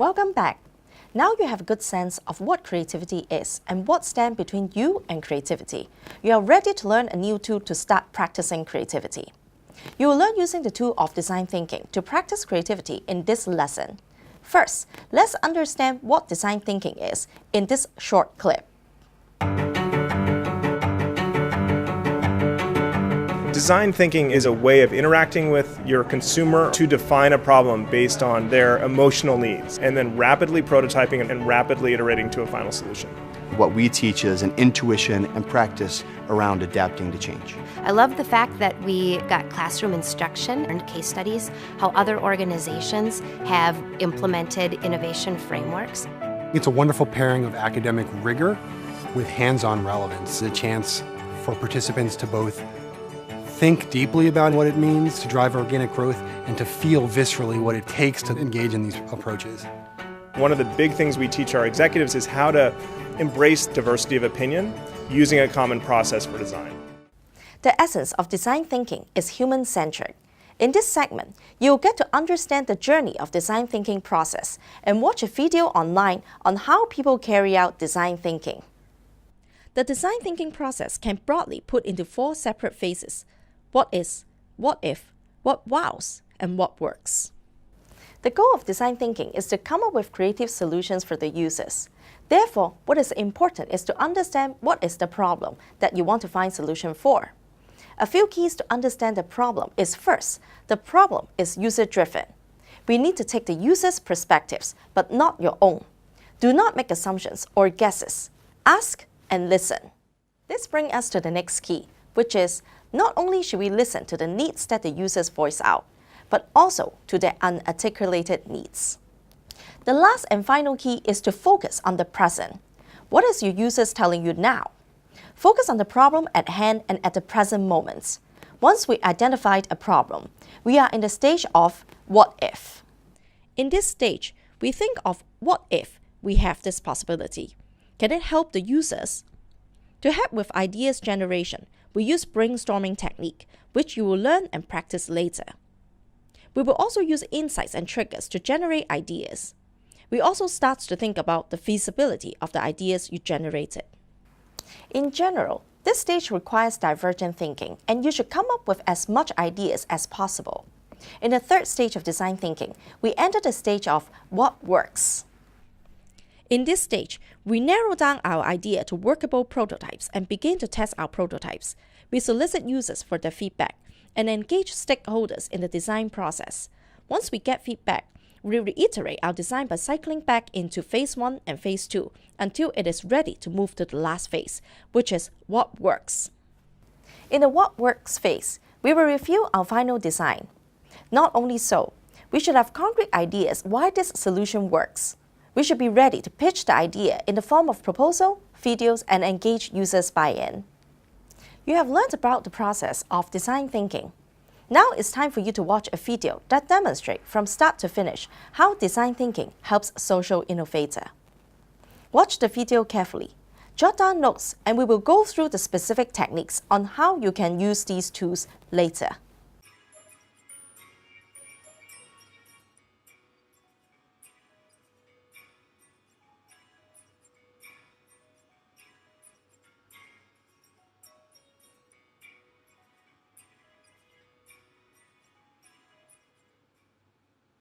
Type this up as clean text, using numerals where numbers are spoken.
Welcome back. Now you have a good sense of what creativity is and what stands between you and creativity. You are ready to learn a new tool to start practicing creativity. You will learn using the tool of design thinking to practice creativity in this lesson. First, let's understand what design thinking is in this short clip. Design thinking is a way of interacting with your consumer to define a problem based on their emotional needs, and then rapidly prototyping and rapidly iterating to a final solution. What we teach is an intuition and practice around adapting to change. I love the fact that we got classroom instruction and case studies, how other organizations have implemented innovation frameworks. It's a wonderful pairing of academic rigor with hands-on relevance, a chance for participants to both think deeply about what it means to drive organic growth and to feel viscerally what it takes to engage in these approaches. One of the big things we teach our executives is how to embrace diversity of opinion using a common process for design. The essence of design thinking is human-centered. In this segment, you'll get to understand the journey of design thinking process and watch a video online on how people carry out design thinking. The design thinking process can broadly put into 4 separate phases: what is, what if, what wows, and what works. The goal of design thinking is to come up with creative solutions for the users. Therefore, what is important is to understand what is the problem that you want to find solution for. A few keys to understand the problem is first, the problem is user-driven. We need to take the user's perspectives, but not your own. Do not make assumptions or guesses. Ask and listen. This brings us to the next key, which is not only should we listen to the needs that the users voice out, but also to their unarticulated needs. The last and final key is to focus on the present. What is your users telling you now? Focus on the problem at hand and at the present moments. Once we identified a problem, we are in the stage of what if. In this stage, we think of what if we have this possibility. Can it help the users? To help with ideas generation, we use brainstorming technique, which you will learn and practice later. We will also use insights and triggers to generate ideas. We also start to think about the feasibility of the ideas you generated. In general, this stage requires divergent thinking, and you should come up with as much ideas as possible. In the third stage of design thinking, we enter the stage of what works. In this stage, we narrow down our idea to workable prototypes and begin to test our prototypes. We solicit users for their feedback and engage stakeholders in the design process. Once we get feedback, we reiterate our design by cycling back into phase 1 and phase 2 until it is ready to move to the last phase, which is what works. In the what works phase, we will review our final design. Not only so, we should have concrete ideas why this solution works. We should be ready to pitch the idea in the form of proposal, videos, and engage users' buy-in. You have learned about the process of design thinking. Now it's time for you to watch a video that demonstrates from start to finish how design thinking helps social innovator. Watch the video carefully. Jot down notes, and we will go through the specific techniques on how you can use these tools later.